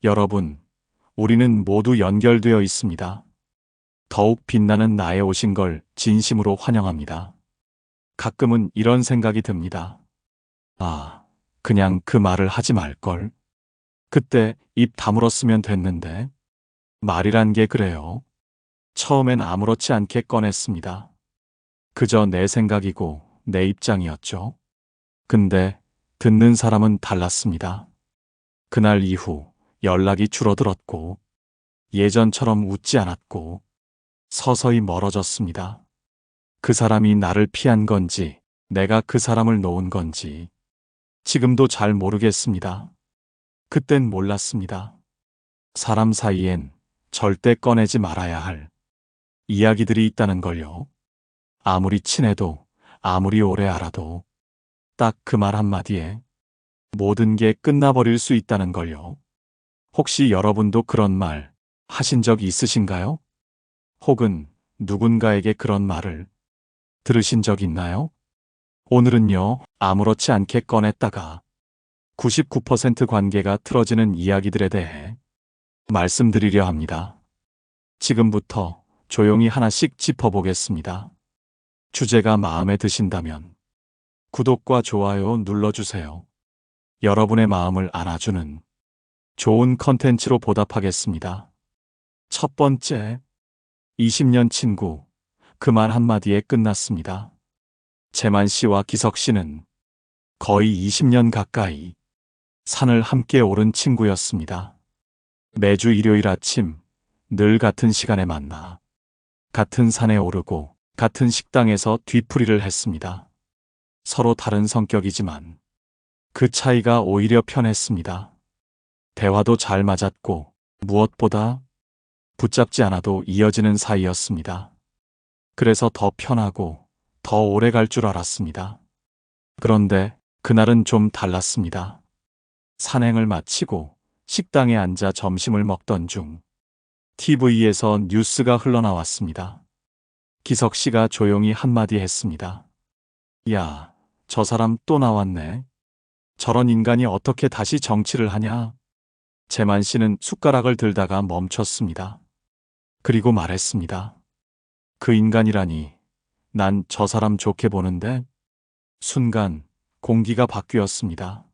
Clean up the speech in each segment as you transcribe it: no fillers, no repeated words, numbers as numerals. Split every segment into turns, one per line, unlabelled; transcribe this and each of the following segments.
여러분, 우리는 모두 연결되어 있습니다. 더욱 빛나는 나에 오신 걸 진심으로 환영합니다. 가끔은 이런 생각이 듭니다. 아, 그냥 그 말을 하지 말걸. 그때 입 다물었으면 됐는데. 말이란 게 그래요. 처음엔 아무렇지 않게 꺼냈습니다. 그저 내 생각이고 내 입장이었죠. 근데 듣는 사람은 달랐습니다. 그날 이후 연락이 줄어들었고 예전처럼 웃지 않았고 서서히 멀어졌습니다. 그 사람이 나를 피한 건지 내가 그 사람을 놓은 건지 지금도 잘 모르겠습니다. 그땐 몰랐습니다. 사람 사이엔 절대 꺼내지 말아야 할 이야기들이 있다는 걸요. 아무리 친해도 아무리 오래 알아도 딱 그 말 한마디에 모든 게 끝나버릴 수 있다는 걸요. 혹시 여러분도 그런 말 하신 적 있으신가요? 혹은 누군가에게 그런 말을 들으신 적 있나요? 오늘은요, 아무렇지 않게 꺼냈다가 99% 관계가 틀어지는 이야기들에 대해 말씀드리려 합니다. 지금부터 조용히 하나씩 짚어보겠습니다. 주제가 마음에 드신다면 구독과 좋아요 눌러주세요. 여러분의 마음을 안아주는 좋은 컨텐츠로 보답하겠습니다. 첫 번째, 20년 친구, 그 말 한마디에 끝났습니다. 재만 씨와 기석 씨는 거의 20년 가까이 산을 함께 오른 친구였습니다. 매주 일요일 아침 늘 같은 시간에 만나 같은 산에 오르고 같은 식당에서 뒤풀이를 했습니다. 서로 다른 성격이지만 그 차이가 오히려 편했습니다. 대화도 잘 맞았고 무엇보다 붙잡지 않아도 이어지는 사이였습니다. 그래서 더 편하고 더 오래 갈 줄 알았습니다. 그런데 그날은 좀 달랐습니다. 산행을 마치고 식당에 앉아 점심을 먹던 중 TV에서 뉴스가 흘러나왔습니다. 기석 씨가 조용히 한마디 했습니다. 야, 저 사람 또 나왔네. 저런 인간이 어떻게 다시 정치를 하냐? 재만 씨는 숟가락을 들다가 멈췄습니다. 그리고 말했습니다. 그 인간이라니, 난 저 사람 좋게 보는데. 순간 공기가 바뀌었습니다.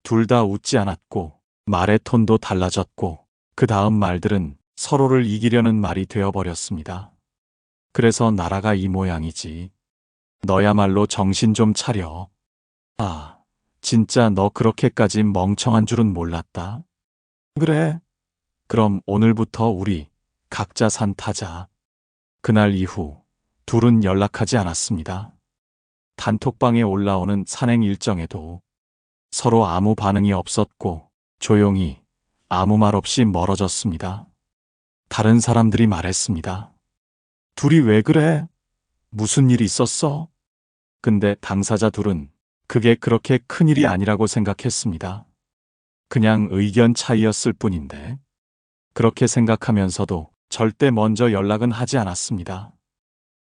둘 다 웃지 않았고 말의 톤도 달라졌고 그 다음 말들은 서로를 이기려는 말이 되어버렸습니다. 그래서 나라가 이 모양이지. 너야말로 정신 좀 차려. 아, 진짜 너 그렇게까지 멍청한 줄은 몰랐다. 그래. 그럼 오늘부터 우리 각자 산 타자. 그날 이후 둘은 연락하지 않았습니다. 단톡방에 올라오는 산행 일정에도 서로 아무 반응이 없었고 조용히 아무 말 없이 멀어졌습니다. 다른 사람들이 말했습니다. 둘이 왜 그래? 무슨 일 있었어? 근데 당사자 둘은 그게 그렇게 큰일이 아니라고 생각했습니다. 그냥 의견 차이였을 뿐인데. 그렇게 생각하면서도 절대 먼저 연락은 하지 않았습니다.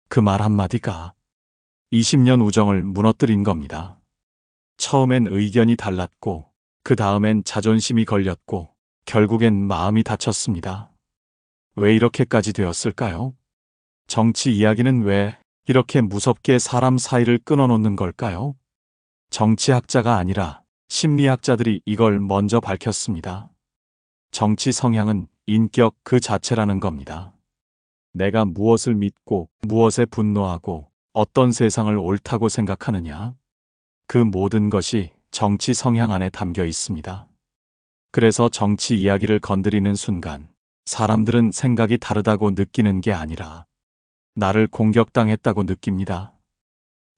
그 말 한마디가 20년 우정을 무너뜨린 겁니다. 처음엔 의견이 달랐고 그 다음엔 자존심이 걸렸고 결국엔 마음이 다쳤습니다. 왜 이렇게까지 되었을까요? 정치 이야기는 왜 이렇게 무섭게 사람 사이를 끊어놓는 걸까요? 정치학자가 아니라 심리학자들이 이걸 먼저 밝혔습니다. 정치 성향은 인격 그 자체라는 겁니다. 내가 무엇을 믿고 무엇에 분노하고 어떤 세상을 옳다고 생각하느냐? 그 모든 것이 정치 성향 안에 담겨 있습니다. 그래서 정치 이야기를 건드리는 순간 사람들은 생각이 다르다고 느끼는 게 아니라 나를 공격당했다고 느낍니다.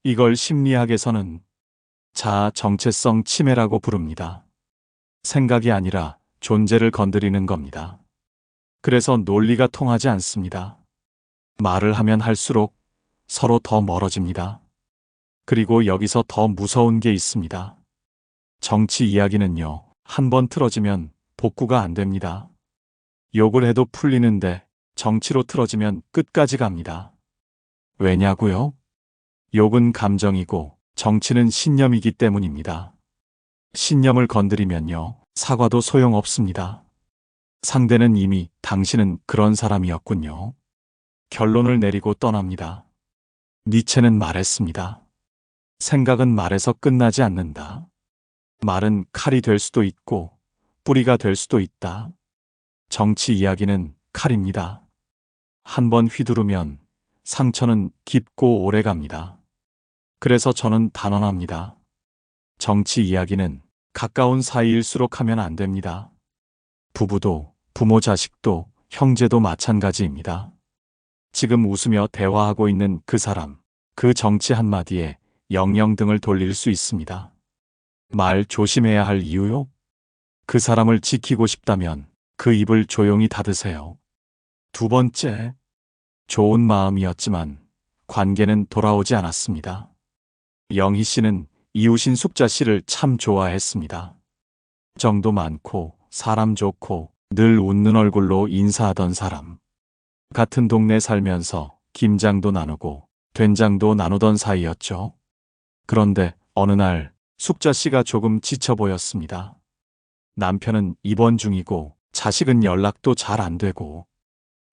이걸 심리학에서는 자아 정체성 침해라고 부릅니다. 생각이 아니라 존재를 건드리는 겁니다. 그래서 논리가 통하지 않습니다. 말을 하면 할수록 서로 더 멀어집니다. 그리고 여기서 더 무서운 게 있습니다. 정치 이야기는요, 한번 틀어지면 복구가 안 됩니다. 욕을 해도 풀리는데 정치로 틀어지면 끝까지 갑니다. 왜냐고요? 욕은 감정이고 정치는 신념이기 때문입니다. 신념을 건드리면요, 사과도 소용없습니다. 상대는 이미 당신은 그런 사람이었군요. 결론을 내리고 떠납니다. 니체는 말했습니다. 생각은 말에서 끝나지 않는다. 말은 칼이 될 수도 있고 뿌리가 될 수도 있다. 정치 이야기는 칼입니다. 한번 휘두르면 상처는 깊고 오래 갑니다. 그래서 저는 단언합니다. 정치 이야기는 가까운 사이일수록 하면 안 됩니다. 부부도, 부모 자식도, 형제도 마찬가지입니다. 지금 웃으며 대화하고 있는 그 사람, 그 정치 한마디에 영영등을 돌릴 수 있습니다. 말 조심해야 할 이유요? 그 사람을 지키고 싶다면 그 입을 조용히 닫으세요. 두 번째, 좋은 마음이었지만 관계는 돌아오지 않았습니다. 영희 씨는 이웃인 숙자 씨를 참 좋아했습니다. 정도 많고 사람 좋고 늘 웃는 얼굴로 인사하던 사람. 같은 동네 살면서 김장도 나누고 된장도 나누던 사이였죠. 그런데 어느 날 숙자 씨가 조금 지쳐 보였습니다. 남편은 입원 중이고 자식은 연락도 잘 안 되고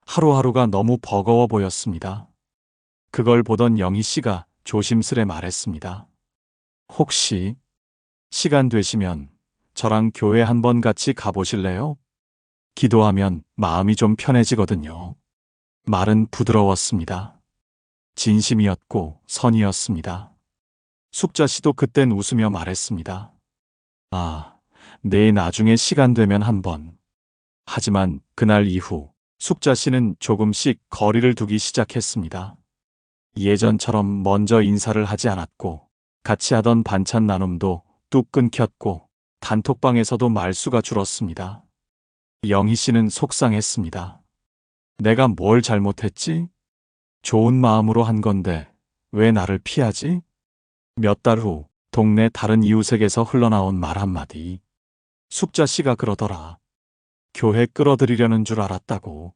하루하루가 너무 버거워 보였습니다. 그걸 보던 영희 씨가 조심스레 말했습니다. 혹시 시간 되시면 저랑 교회 한번 같이 가보실래요? 기도하면 마음이 좀 편해지거든요. 말은 부드러웠습니다. 진심이었고 선이었습니다. 숙자 씨도 그땐 웃으며 말했습니다. 아, 네, 나중에 시간 되면 한번. 하지만 그날 이후 숙자 씨는 조금씩 거리를 두기 시작했습니다. 예전처럼 먼저 인사를 하지 않았고 같이 하던 반찬 나눔도 뚝 끊겼고 단톡방에서도 말수가 줄었습니다. 영희 씨는 속상했습니다. 내가 뭘 잘못했지? 좋은 마음으로 한 건데 왜 나를 피하지? 몇 달 후 동네 다른 이웃에게서 흘러나온 말 한마디. 숙자 씨가 그러더라. 교회 끌어들이려는 줄 알았다고.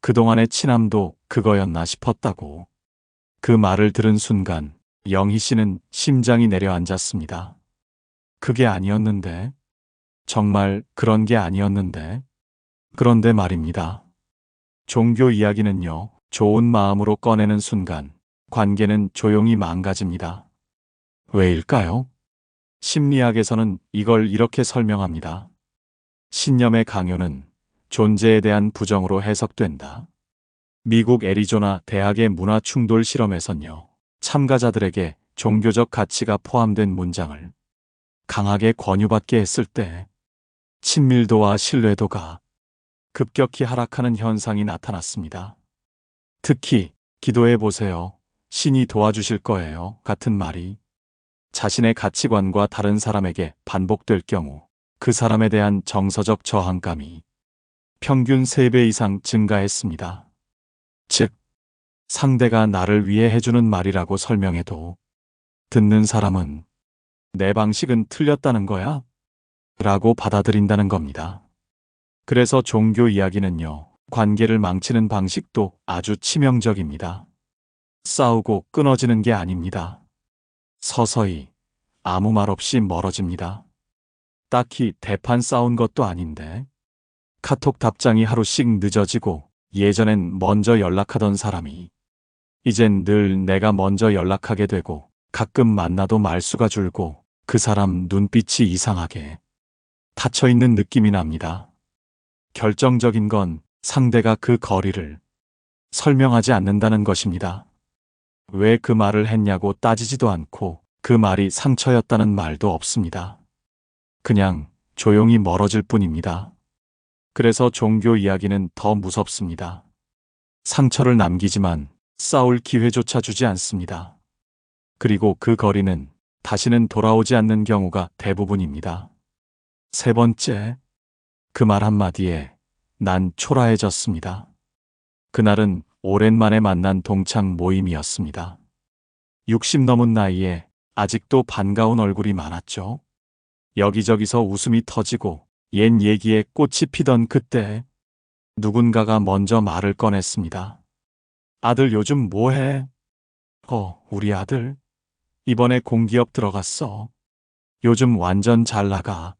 그동안의 친함도 그거였나 싶었다고. 그 말을 들은 순간 영희 씨는 심장이 내려앉았습니다. 그게 아니었는데. 정말 그런 게 아니었는데. 그런데 말입니다. 종교 이야기는요, 좋은 마음으로 꺼내는 순간 관계는 조용히 망가집니다. 왜일까요? 심리학에서는 이걸 이렇게 설명합니다. 신념의 강요는 존재에 대한 부정으로 해석된다. 미국 애리조나 대학의 문화 충돌 실험에선요, 참가자들에게 종교적 가치가 포함된 문장을 강하게 권유받게 했을 때 친밀도와 신뢰도가 급격히 하락하는 현상이 나타났습니다. 특히 기도해 보세요. 신이 도와주실 거예요. 같은 말이 자신의 가치관과 다른 사람에게 반복될 경우 그 사람에 대한 정서적 저항감이 평균 3배 이상 증가했습니다. 즉, 상대가 나를 위해 해주는 말이라고 설명해도 듣는 사람은 내 방식은 틀렸다는 거야? 라고 받아들인다는 겁니다. 그래서 종교 이야기는요, 관계를 망치는 방식도 아주 치명적입니다. 싸우고 끊어지는 게 아닙니다. 서서히 아무 말 없이 멀어집니다. 딱히 대판 싸운 것도 아닌데 카톡 답장이 하루씩 늦어지고 예전엔 먼저 연락하던 사람이 이젠 늘 내가 먼저 연락하게 되고 가끔 만나도 말수가 줄고 그 사람 눈빛이 이상하게 닫혀있는 느낌이 납니다. 결정적인 건 상대가 그 거리를 설명하지 않는다는 것입니다. 왜 그 말을 했냐고 따지지도 않고 그 말이 상처였다는 말도 없습니다. 그냥 조용히 멀어질 뿐입니다. 그래서 종교 이야기는 더 무섭습니다. 상처를 남기지만 싸울 기회조차 주지 않습니다. 그리고 그 거리는 다시는 돌아오지 않는 경우가 대부분입니다. 세 번째, 그 말 한마디에 난 초라해졌습니다. 그날은 오랜만에 만난 동창 모임이었습니다. 60 넘은 나이에 아직도 반가운 얼굴이 많았죠. 여기저기서 웃음이 터지고 옛 얘기에 꽃이 피던 그때 누군가가 먼저 말을 꺼냈습니다. 아들 요즘 뭐해? 우리 아들 이번에 공기업 들어갔어. 요즘 완전 잘 나가.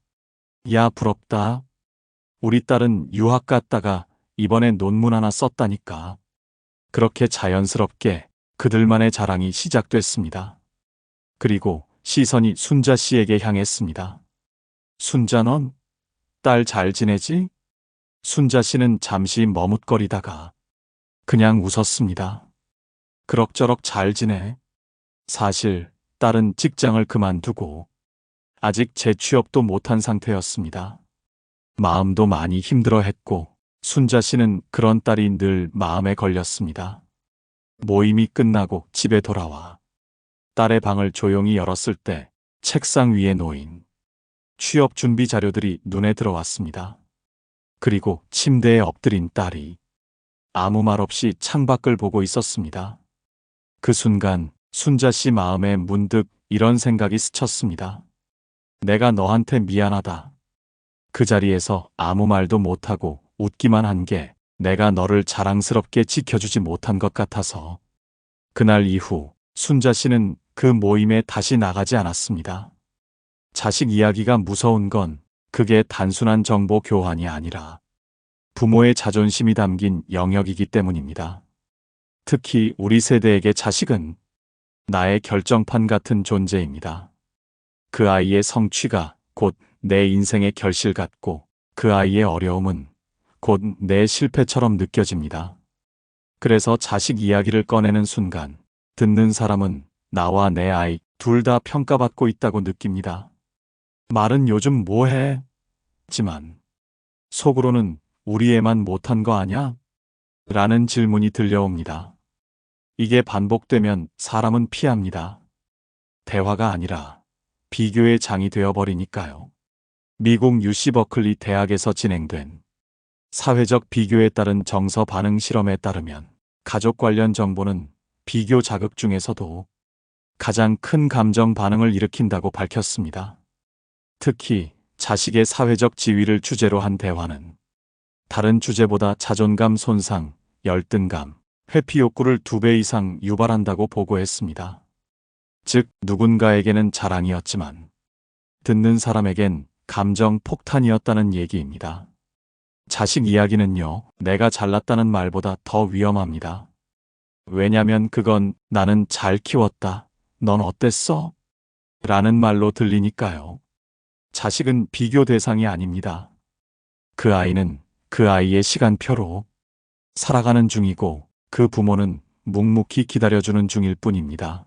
야, 부럽다. 우리 딸은 유학 갔다가 이번에 논문 하나 썼다니까. 그렇게 자연스럽게 그들만의 자랑이 시작됐습니다. 그리고 시선이 순자 씨에게 향했습니다. 순자, 넌 딸 잘 지내지? 순자 씨는 잠시 머뭇거리다가 그냥 웃었습니다. 그럭저럭 잘 지내. 사실 딸은 직장을 그만두고 아직 재취업도 못한 상태였습니다. 마음도 많이 힘들어했고 순자 씨는 그런 딸이 늘 마음에 걸렸습니다. 모임이 끝나고 집에 돌아와 딸의 방을 조용히 열었을 때 책상 위에 놓인 취업 준비 자료들이 눈에 들어왔습니다. 그리고 침대에 엎드린 딸이 아무 말 없이 창밖을 보고 있었습니다. 그 순간 순자 씨 마음에 문득 이런 생각이 스쳤습니다. 내가 너한테 미안하다. 그 자리에서 아무 말도 못하고 웃기만 한 게 내가 너를 자랑스럽게 지켜주지 못한 것 같아서. 그날 이후 순자 씨는 그 모임에 다시 나가지 않았습니다. 자식 이야기가 무서운 건 그게 단순한 정보 교환이 아니라 부모의 자존심이 담긴 영역이기 때문입니다. 특히 우리 세대에게 자식은 나의 결정판 같은 존재입니다. 그 아이의 성취가 곧 내 인생의 결실 같고 그 아이의 어려움은 곧 내 실패처럼 느껴집니다. 그래서 자식 이야기를 꺼내는 순간 듣는 사람은 나와 내 아이 둘 다 평가받고 있다고 느낍니다. 말은 요즘 뭐해? 지만 속으로는 우리 애만 못한 거 아냐? 라는 질문이 들려옵니다. 이게 반복되면 사람은 피합니다. 대화가 아니라 비교의 장이 되어버리니까요. 미국 UC 버클리 대학에서 진행된 사회적 비교에 따른 정서 반응 실험에 따르면 가족 관련 정보는 비교 자극 중에서도 가장 큰 감정 반응을 일으킨다고 밝혔습니다. 특히 자식의 사회적 지위를 주제로 한 대화는 다른 주제보다 자존감 손상, 열등감, 회피 욕구를 2배 이상 유발한다고 보고했습니다. 즉, 누군가에게는 자랑이었지만 듣는 사람에겐 감정 폭탄이었다는 얘기입니다. 자식 이야기는요, 내가 잘났다는 말보다 더 위험합니다. 왜냐면 그건 나는 잘 키웠다, 넌 어땠어? 라는 말로 들리니까요. 자식은 비교 대상이 아닙니다. 그 아이는 그 아이의 시간표로 살아가는 중이고 그 부모는 묵묵히 기다려주는 중일 뿐입니다.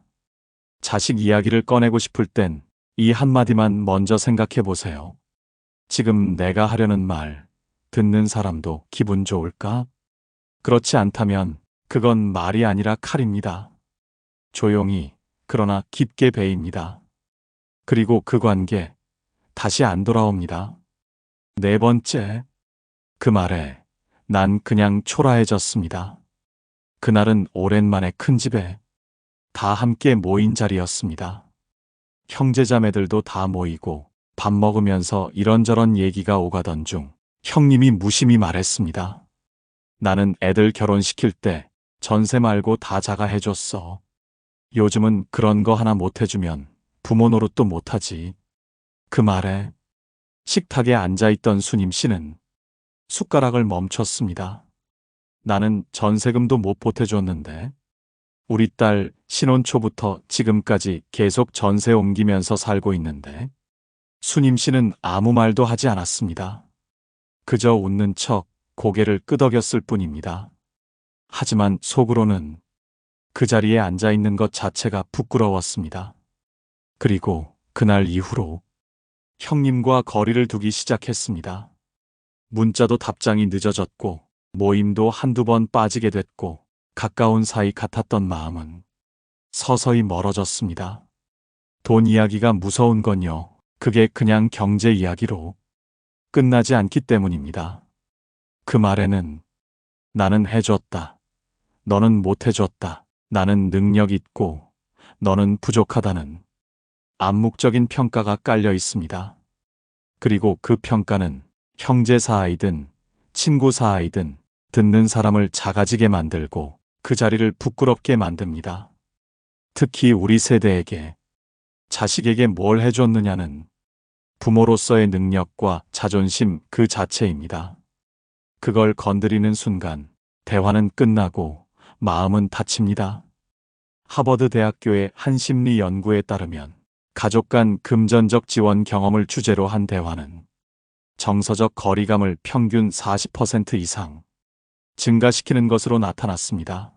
자식 이야기를 꺼내고 싶을 땐 이 한마디만 먼저 생각해 보세요. 지금 내가 하려는 말, 듣는 사람도 기분 좋을까? 그렇지 않다면 그건 말이 아니라 칼입니다. 조용히, 그러나 깊게 베입니다. 그리고 그 관계, 다시 안 돌아옵니다. 4번째, 그 말에 난 그냥 초라해졌습니다. 그날은 오랜만에 큰 집에 다 함께 모인 자리였습니다. 형제자매들도 다 모이고 밥 먹으면서 이런저런 얘기가 오가던 중 형님이 무심히 말했습니다. 나는 애들 결혼시킬 때 전세 말고 다 자가 해줬어. 요즘은 그런 거 하나 못 해주면 부모 노릇도 못하지. 그 말에 식탁에 앉아있던 수님 씨는 숟가락을 멈췄습니다. 나는 전세금도 못 보태줬는데 우리 딸 신혼 초부터 지금까지 계속 전세 옮기면서 살고 있는데 수님 씨는 아무 말도 하지 않았습니다. 그저 웃는 척 고개를 끄덕였을 뿐입니다. 하지만 속으로는 그 자리에 앉아 있는 것 자체가 부끄러웠습니다. 그리고 그날 이후로 형님과 거리를 두기 시작했습니다. 문자도 답장이 늦어졌고 모임도 한두 번 빠지게 됐고 가까운 사이 같았던 마음은 서서히 멀어졌습니다. 돈 이야기가 무서운 건요, 그게 그냥 경제 이야기로 끝나지 않기 때문입니다. 그 말에는 나는 해줬다, 너는 못 해줬다, 나는 능력 있고 너는 부족하다는 암묵적인 평가가 깔려 있습니다. 그리고 그 평가는 형제 사이든 친구 사이든 듣는 사람을 작아지게 만들고 그 자리를 부끄럽게 만듭니다. 특히 우리 세대에게 자식에게 뭘 해줬느냐는 부모로서의 능력과 자존심 그 자체입니다. 그걸 건드리는 순간 대화는 끝나고 마음은 다칩니다. 하버드 대학교의 한 심리 연구에 따르면 가족 간 금전적 지원 경험을 주제로 한 대화는 정서적 거리감을 평균 40% 이상 증가시키는 것으로 나타났습니다.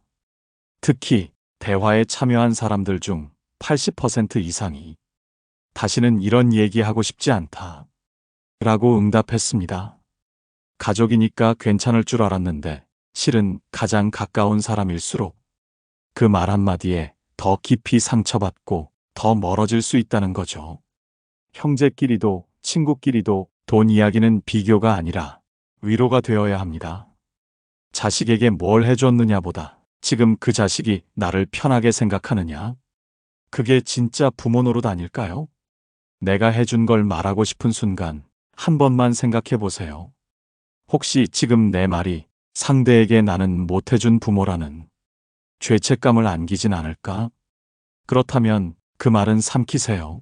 특히 대화에 참여한 사람들 중 80% 이상이 다시는 이런 얘기하고 싶지 않다 라고 응답했습니다. 가족이니까 괜찮을 줄 알았는데 실은 가장 가까운 사람일수록 그 말 한마디에 더 깊이 상처받고 더 멀어질 수 있다는 거죠. 형제끼리도 친구끼리도 돈 이야기는 비교가 아니라 위로가 되어야 합니다. 자식에게 뭘 해줬느냐보다 지금 그 자식이 나를 편하게 생각하느냐? 그게 진짜 부모 노릇 아닐까요? 내가 해준 걸 말하고 싶은 순간 한 번만 생각해 보세요. 혹시 지금 내 말이 상대에게 나는 못해준 부모라는 죄책감을 안기진 않을까? 그렇다면 그 말은 삼키세요.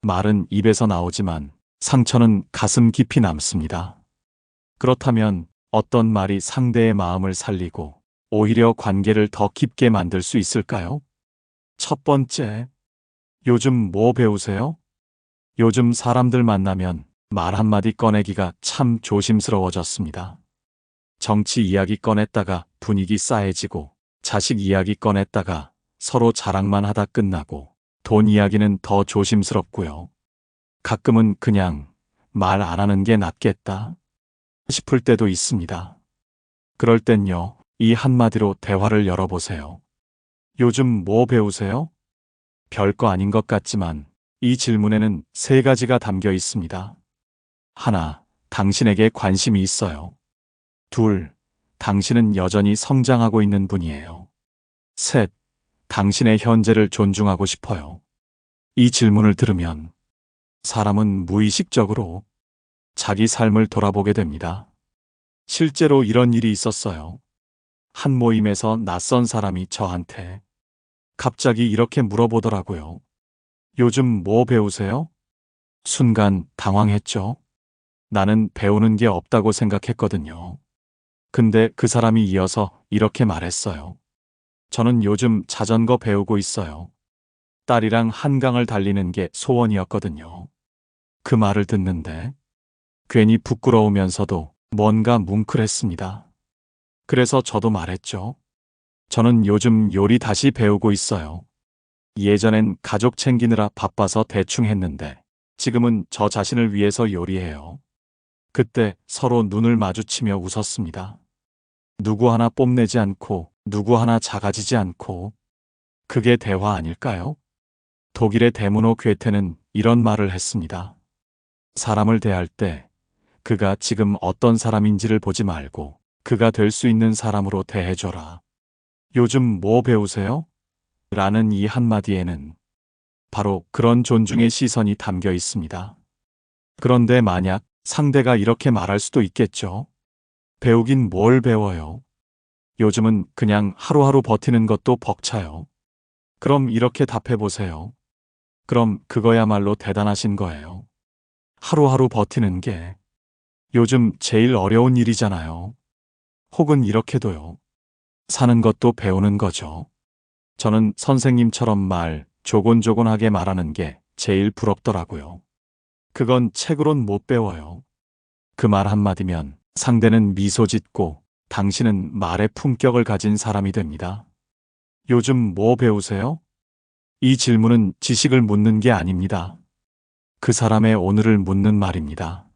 말은 입에서 나오지만 상처는 가슴 깊이 남습니다. 그렇다면 어떤 말이 상대의 마음을 살리고 오히려 관계를 더 깊게 만들 수 있을까요? 첫 번째, 요즘 뭐 배우세요? 요즘 사람들 만나면 말 한마디 꺼내기가 참 조심스러워졌습니다. 정치 이야기 꺼냈다가 분위기 싸해지고, 자식 이야기 꺼냈다가 서로 자랑만 하다 끝나고, 돈 이야기는 더 조심스럽고요. 가끔은 그냥 말 안 하는 게 낫겠다 싶을 때도 있습니다. 그럴 땐요, 이 한마디로 대화를 열어보세요. 요즘 뭐 배우세요? 별거 아닌 것 같지만 이 질문에는 세 가지가 담겨 있습니다. 하나, 당신에게 관심이 있어요. 둘, 당신은 여전히 성장하고 있는 분이에요. 셋, 당신의 현재를 존중하고 싶어요. 이 질문을 들으면 사람은 무의식적으로 자기 삶을 돌아보게 됩니다. 실제로 이런 일이 있었어요. 한 모임에서 낯선 사람이 저한테 갑자기 이렇게 물어보더라고요. 요즘 뭐 배우세요? 순간 당황했죠. 나는 배우는 게 없다고 생각했거든요. 근데 그 사람이 이어서 이렇게 말했어요. 저는 요즘 자전거 배우고 있어요. 딸이랑 한강을 달리는 게 소원이었거든요. 그 말을 듣는데 괜히 부끄러우면서도 뭔가 뭉클했습니다. 그래서 저도 말했죠. 저는 요즘 요리 다시 배우고 있어요. 예전엔 가족 챙기느라 바빠서 대충 했는데 지금은 저 자신을 위해서 요리해요. 그때 서로 눈을 마주치며 웃었습니다. 누구 하나 뽐내지 않고 누구 하나 작아지지 않고 그게 대화 아닐까요? 독일의 데모노 괴테는 이런 말을 했습니다. 사람을 대할 때 그가 지금 어떤 사람인지를 보지 말고 그가 될 수 있는 사람으로 대해줘라. 요즘 뭐 배우세요? 라는 이 한마디에는 바로 그런 존중의 시선이 담겨 있습니다. 그런데 만약 상대가 이렇게 말할 수도 있겠죠. 배우긴 뭘 배워요? 요즘은 그냥 하루하루 버티는 것도 벅차요. 그럼 이렇게 답해 보세요. 그럼 그거야말로 대단하신 거예요. 하루하루 버티는 게 요즘 제일 어려운 일이잖아요. 혹은 이렇게도요. 사는 것도 배우는 거죠. 저는 선생님처럼 말 조곤조곤하게 말하는 게 제일 부럽더라고요. 그건 책으론 못 배워요. 그 말 한마디면 상대는 미소 짓고 당신은 말의 품격을 가진 사람이 됩니다. 요즘 뭐 배우세요? 이 질문은 지식을 묻는 게 아닙니다. 그 사람의 오늘을 묻는 말입니다.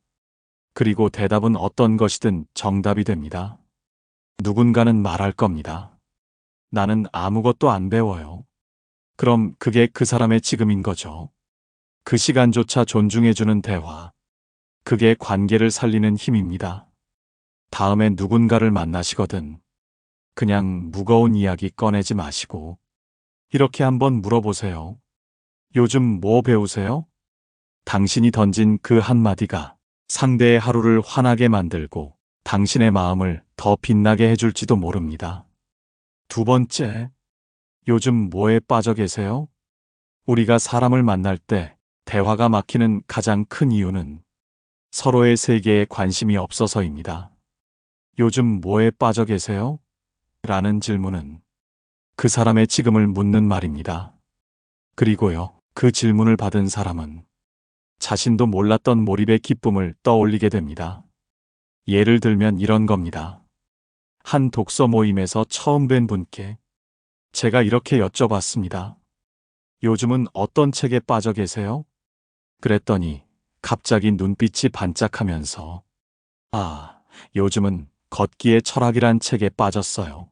그리고 대답은 어떤 것이든 정답이 됩니다. 누군가는 말할 겁니다. 나는 아무것도 안 배워요. 그럼 그게 그 사람의 지금인 거죠. 그 시간조차 존중해주는 대화. 그게 관계를 살리는 힘입니다. 다음에 누군가를 만나시거든 그냥 무거운 이야기 꺼내지 마시고 이렇게 한번 물어보세요. 요즘 뭐 배우세요? 당신이 던진 그 한마디가 상대의 하루를 환하게 만들고 당신의 마음을 더 빛나게 해줄지도 모릅니다. 두 번째, 요즘 뭐에 빠져 계세요? 우리가 사람을 만날 때 대화가 막히는 가장 큰 이유는 서로의 세계에 관심이 없어서입니다. 요즘 뭐에 빠져 계세요? 라는 질문은 그 사람의 지금을 묻는 말입니다. 그리고요, 그 질문을 받은 사람은 자신도 몰랐던 몰입의 기쁨을 떠올리게 됩니다. 예를 들면 이런 겁니다. 한 독서 모임에서 처음 뵌 분께 제가 이렇게 여쭤봤습니다. 요즘은 어떤 책에 빠져 계세요? 그랬더니 갑자기 눈빛이 반짝하면서 요즘은 걷기의 철학이란 책에 빠졌어요.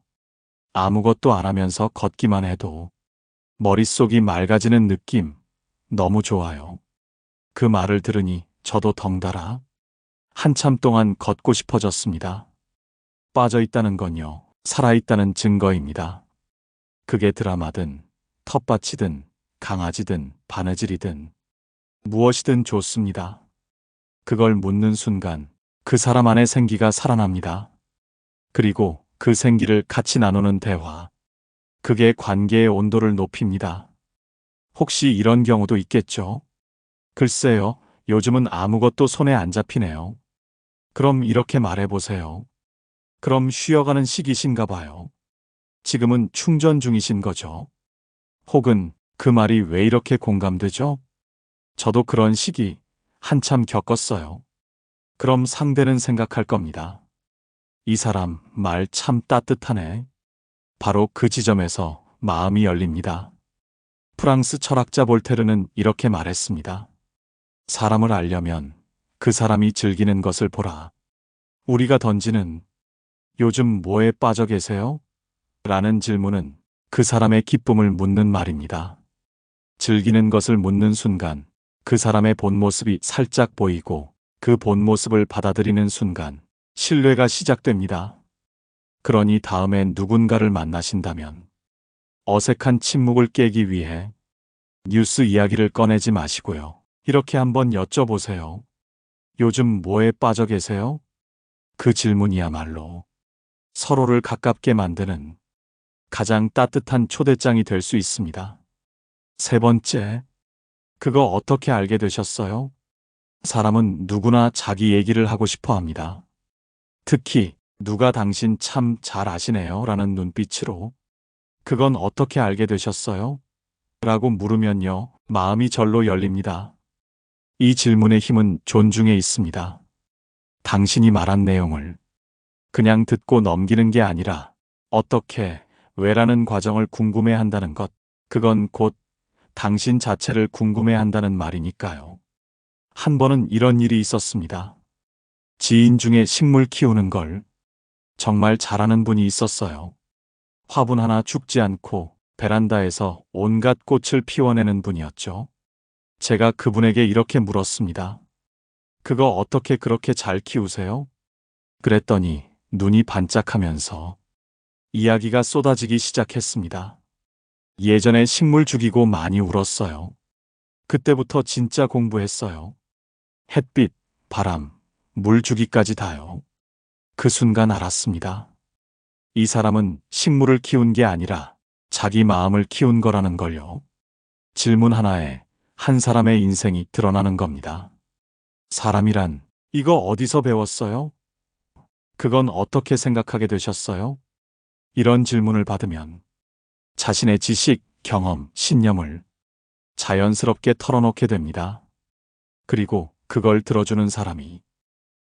아무것도 안 하면서 걷기만 해도 머릿속이 맑아지는 느낌 너무 좋아요. 그 말을 들으니 저도 덩달아 한참 동안 걷고 싶어졌습니다. 빠져 있다는 건요, 살아있다는 증거입니다. 그게 드라마든 텃밭이든 강아지든 바느질이든 무엇이든 좋습니다. 그걸 묻는 순간 그 사람 안의 생기가 살아납니다. 그리고 그 생기를 같이 나누는 대화, 그게 관계의 온도를 높입니다. 혹시 이런 경우도 있겠죠? 글쎄요, 요즘은 아무것도 손에 안 잡히네요. 그럼 이렇게 말해보세요. 그럼 쉬어가는 시기신가 봐요. 지금은 충전 중이신 거죠. 혹은 그 말이 왜 이렇게 공감되죠? 저도 그런 시기 한참 겪었어요. 그럼 상대는 생각할 겁니다. 이 사람 말 참 따뜻하네. 바로 그 지점에서 마음이 열립니다. 프랑스 철학자 볼테르는 이렇게 말했습니다. 사람을 알려면 그 사람이 즐기는 것을 보라. 우리가 던지는 요즘 뭐에 빠져 계세요? 라는 질문은 그 사람의 기쁨을 묻는 말입니다. 즐기는 것을 묻는 순간 그 사람의 본 모습이 살짝 보이고 그 본 모습을 받아들이는 순간 신뢰가 시작됩니다. 그러니 다음에 누군가를 만나신다면 어색한 침묵을 깨기 위해 뉴스 이야기를 꺼내지 마시고요. 이렇게 한번 여쭤보세요. 요즘 뭐에 빠져 계세요? 그 질문이야말로 서로를 가깝게 만드는 가장 따뜻한 초대장이 될 수 있습니다. 세 번째, 그거 어떻게 알게 되셨어요? 사람은 누구나 자기 얘기를 하고 싶어 합니다. 특히 누가 당신 참 잘 아시네요 라는 눈빛으로 그건 어떻게 알게 되셨어요? 라고 물으면요, 마음이 절로 열립니다. 이 질문의 힘은 존중에 있습니다. 당신이 말한 내용을 그냥 듣고 넘기는 게 아니라 어떻게, 왜라는 과정을 궁금해한다는 것, 그건 곧 당신 자체를 궁금해한다는 말이니까요. 한 번은 이런 일이 있었습니다. 지인 중에 식물 키우는 걸 정말 잘하는 분이 있었어요. 화분 하나 죽지 않고 베란다에서 온갖 꽃을 피워내는 분이었죠. 제가 그분에게 이렇게 물었습니다. 그거 어떻게 그렇게 잘 키우세요? 그랬더니 눈이 반짝하면서 이야기가 쏟아지기 시작했습니다. 예전에 식물 죽이고 많이 울었어요. 그때부터 진짜 공부했어요. 햇빛, 바람, 물 주기까지 다요. 그 순간 알았습니다. 이 사람은 식물을 키운 게 아니라 자기 마음을 키운 거라는 걸요. 질문 하나에 한 사람의 인생이 드러나는 겁니다. 사람이란 이거 어디서 배웠어요? 그건 어떻게 생각하게 되셨어요? 이런 질문을 받으면 자신의 지식, 경험, 신념을 자연스럽게 털어놓게 됩니다. 그리고 그걸 들어주는 사람이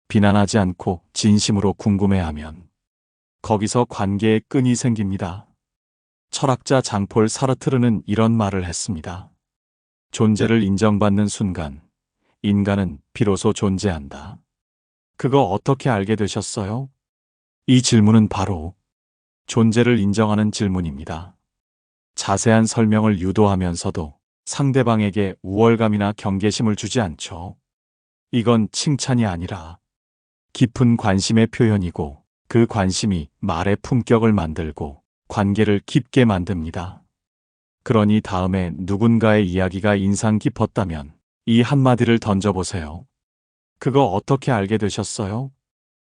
비난하지 않고 진심으로 궁금해하면 거기서 관계의 끈이 생깁니다. 철학자 장폴 사르트르는 이런 말을 했습니다. 존재를 인정받는 순간 인간은 비로소 존재한다. 그거 어떻게 알게 되셨어요? 이 질문은 바로 존재를 인정하는 질문입니다. 자세한 설명을 유도하면서도 상대방에게 우월감이나 경계심을 주지 않죠. 이건 칭찬이 아니라 깊은 관심의 표현이고 그 관심이 말의 품격을 만들고 관계를 깊게 만듭니다. 그러니 다음에 누군가의 이야기가 인상 깊었다면 이 한마디를 던져보세요. 그거 어떻게 알게 되셨어요?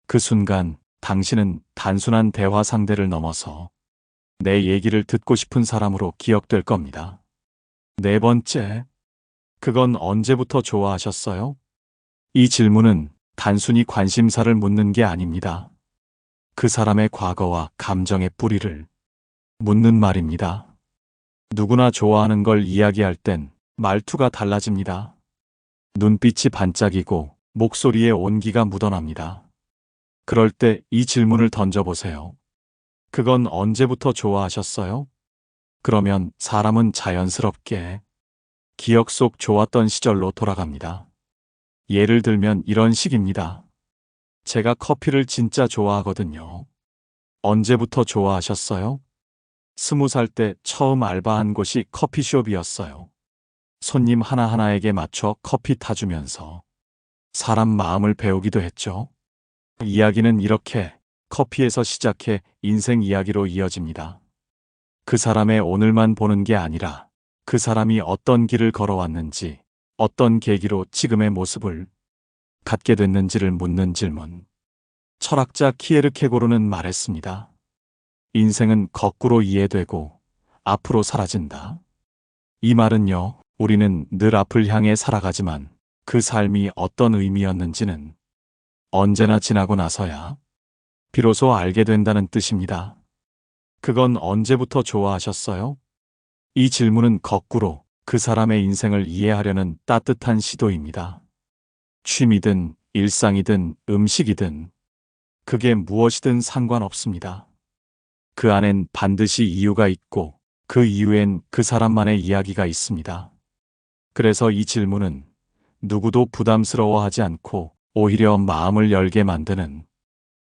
그 순간 당신은 단순한 대화 상대를 넘어서 내 얘기를 듣고 싶은 사람으로 기억될 겁니다. 네 번째, 그건 언제부터 좋아하셨어요? 이 질문은 단순히 관심사를 묻는 게 아닙니다. 그 사람의 과거와 감정의 뿌리를 묻는 말입니다. 누구나 좋아하는 걸 이야기할 땐 말투가 달라집니다. 눈빛이 반짝이고 목소리에 온기가 묻어납니다. 그럴 때 이 질문을 던져보세요. 그건 언제부터 좋아하셨어요? 그러면 사람은 자연스럽게 기억 속 좋았던 시절로 돌아갑니다. 예를 들면 이런 식입니다. 제가 커피를 진짜 좋아하거든요. 언제부터 좋아하셨어요? 20살 때 처음 알바한 곳이 커피숍이었어요. 손님 하나하나에게 맞춰 커피 타주면서 사람 마음을 배우기도 했죠. 이야기는 이렇게 커피에서 시작해 인생 이야기로 이어집니다. 그 사람의 오늘만 보는 게 아니라 그 사람이 어떤 길을 걸어왔는지, 어떤 계기로 지금의 모습을 갖게 됐는지를 묻는 질문. 철학자 키에르케고르는 말했습니다. 인생은 거꾸로 이해되고 앞으로 사라진다. 이 말은요, 우리는 늘 앞을 향해 살아가지만 그 삶이 어떤 의미였는지는 언제나 지나고 나서야 비로소 알게 된다는 뜻입니다. 그건 언제부터 좋아하셨어요? 이 질문은 거꾸로 그 사람의 인생을 이해하려는 따뜻한 시도입니다. 취미든 일상이든 음식이든 그게 무엇이든 상관없습니다. 그 안엔 반드시 이유가 있고 그 이유엔 그 사람만의 이야기가 있습니다. 그래서 이 질문은 누구도 부담스러워하지 않고 오히려 마음을 열게 만드는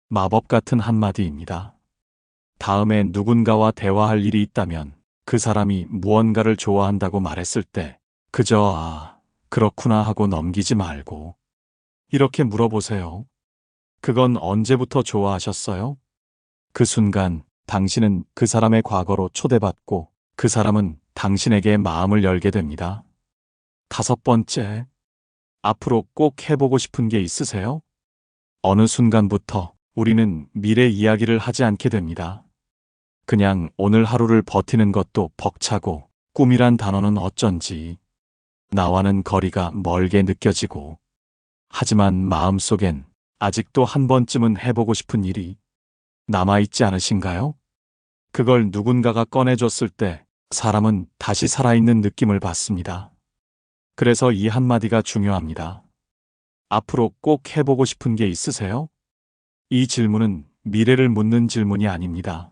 마법 같은 한마디입니다. 다음에 누군가와 대화할 일이 있다면 그 사람이 무언가를 좋아한다고 말했을 때 그저 그렇구나 하고 넘기지 말고 이렇게 물어보세요. 그건 언제부터 좋아하셨어요? 그 순간 당신은 그 사람의 과거로 초대받고 그 사람은 당신에게 마음을 열게 됩니다. 5번째, 앞으로 꼭 해보고 싶은 게 있으세요? 어느 순간부터 우리는 미래 이야기를 하지 않게 됩니다. 그냥 오늘 하루를 버티는 것도 벅차고 꿈이란 단어는 어쩐지 나와는 거리가 멀게 느껴지고 하지만 마음속엔 아직도 한 번쯤은 해보고 싶은 일이 남아있지 않으신가요? 그걸 누군가가 꺼내줬을 때 사람은 다시 살아있는 느낌을 받습니다. 그래서 이 한마디가 중요합니다. 앞으로 꼭 해보고 싶은 게 있으세요? 이 질문은 미래를 묻는 질문이 아닙니다.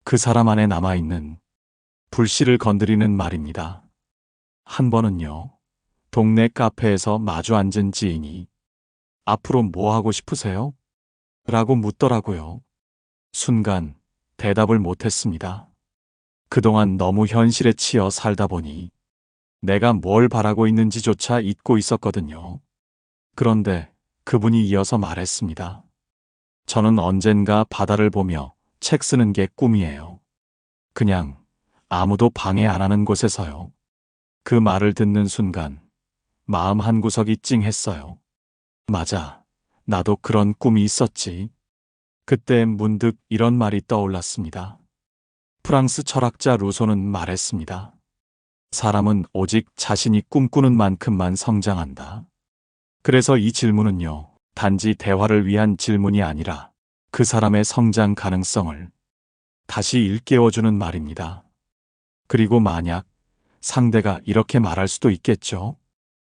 그 사람 안에 남아있는 불씨를 건드리는 말입니다. 한 번은요, 동네 카페에서 마주 앉은 지인이 앞으로 뭐 하고 싶으세요? 라고 묻더라고요. 순간 대답을 못했습니다. 그동안 너무 현실에 치여 살다 보니 내가 뭘 바라고 있는지조차 잊고 있었거든요. 그런데 그분이 이어서 말했습니다. 저는 언젠가 바다를 보며 책 쓰는 게 꿈이에요. 그냥 아무도 방해 안 하는 곳에서요. 그 말을 듣는 순간 마음 한구석이 찡했어요. 맞아. 나도 그런 꿈이 있었지. 그때 문득 이런 말이 떠올랐습니다. 프랑스 철학자 루소는 말했습니다. 사람은 오직 자신이 꿈꾸는 만큼만 성장한다. 그래서 이 질문은요, 단지 대화를 위한 질문이 아니라 그 사람의 성장 가능성을 다시 일깨워주는 말입니다. 그리고 만약 상대가 이렇게 말할 수도 있겠죠.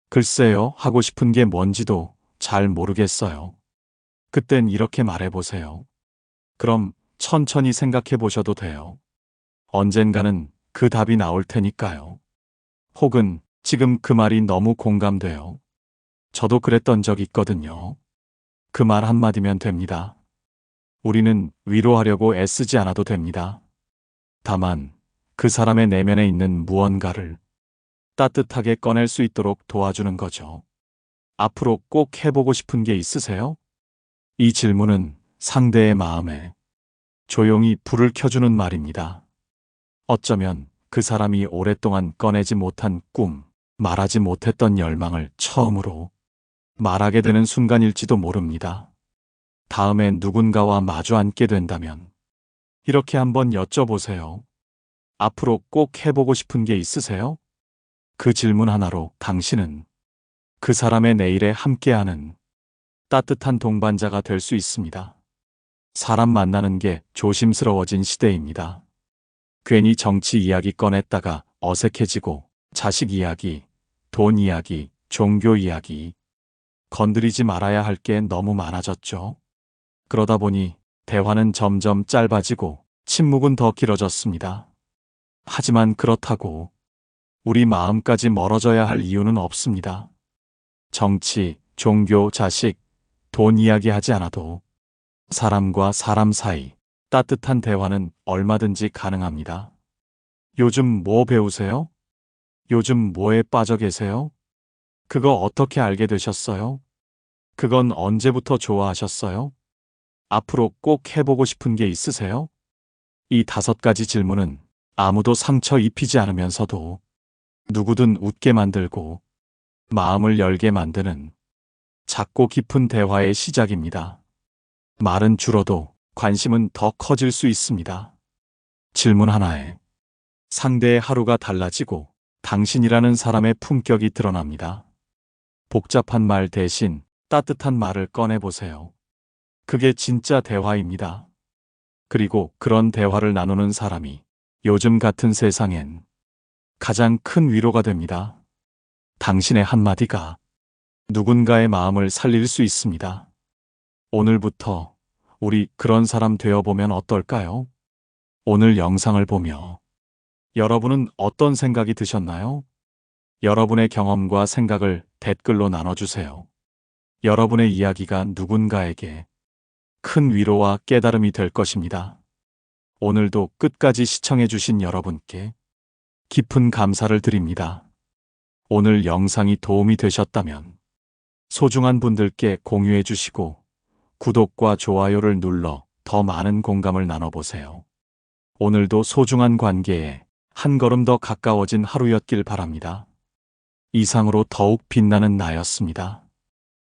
글쎄요, 하고 싶은 게 뭔지도 잘 모르겠어요. 그땐 이렇게 말해보세요. 그럼 천천히 생각해 보셔도 돼요. 언젠가는 그 답이 나올 테니까요. 혹은 지금 그 말이 너무 공감돼요. 저도 그랬던 적 있거든요. 그 말 한마디면 됩니다. 우리는 위로하려고 애쓰지 않아도 됩니다. 다만 그 사람의 내면에 있는 무언가를 따뜻하게 꺼낼 수 있도록 도와주는 거죠. 앞으로 꼭 해보고 싶은 게 있으세요? 이 질문은 상대의 마음에 조용히 불을 켜주는 말입니다. 어쩌면 그 사람이 오랫동안 꺼내지 못한 꿈, 말하지 못했던 열망을 처음으로 말하게 되는 순간일지도 모릅니다. 다음에 누군가와 마주 앉게 된다면 이렇게 한번 여쭤보세요. 앞으로 꼭 해보고 싶은 게 있으세요? 그 질문 하나로 당신은 그 사람의 내일에 함께하는 따뜻한 동반자가 될 수 있습니다. 사람 만나는 게 조심스러워진 시대입니다. 괜히 정치 이야기 꺼냈다가 어색해지고 자식 이야기, 돈 이야기, 종교 이야기 건드리지 말아야 할 게 너무 많아졌죠. 그러다 보니 대화는 점점 짧아지고 침묵은 더 길어졌습니다. 하지만 그렇다고 우리 마음까지 멀어져야 할 이유는 없습니다. 정치, 종교, 자식, 돈 이야기하지 않아도 사람과 사람 사이 따뜻한 대화는 얼마든지 가능합니다. 요즘 뭐 배우세요? 요즘 뭐에 빠져 계세요? 그거 어떻게 알게 되셨어요? 그건 언제부터 좋아하셨어요? 앞으로 꼭 해보고 싶은 게 있으세요? 이 5가지 질문은 아무도 상처 입히지 않으면서도 누구든 웃게 만들고 마음을 열게 만드는 작고 깊은 대화의 시작입니다. 말은 줄어도 관심은 더 커질 수 있습니다. 질문 하나에 상대의 하루가 달라지고 당신이라는 사람의 품격이 드러납니다. 복잡한 말 대신 따뜻한 말을 꺼내보세요. 그게 진짜 대화입니다. 그리고 그런 대화를 나누는 사람이 요즘 같은 세상엔 가장 큰 위로가 됩니다. 당신의 한마디가 누군가의 마음을 살릴 수 있습니다. 오늘부터 우리 그런 사람 되어보면 어떨까요? 오늘 영상을 보며 여러분은 어떤 생각이 드셨나요? 여러분의 경험과 생각을 댓글로 나눠주세요. 여러분의 이야기가 누군가에게 큰 위로와 깨달음이 될 것입니다. 오늘도 끝까지 시청해주신 여러분께 깊은 감사를 드립니다. 오늘 영상이 도움이 되셨다면 소중한 분들께 공유해 주시고 구독과 좋아요를 눌러 더 많은 공감을 나눠보세요. 오늘도 소중한 관계에 한 걸음 더 가까워진 하루였길 바랍니다. 이상으로 더욱 빛나는 나였습니다.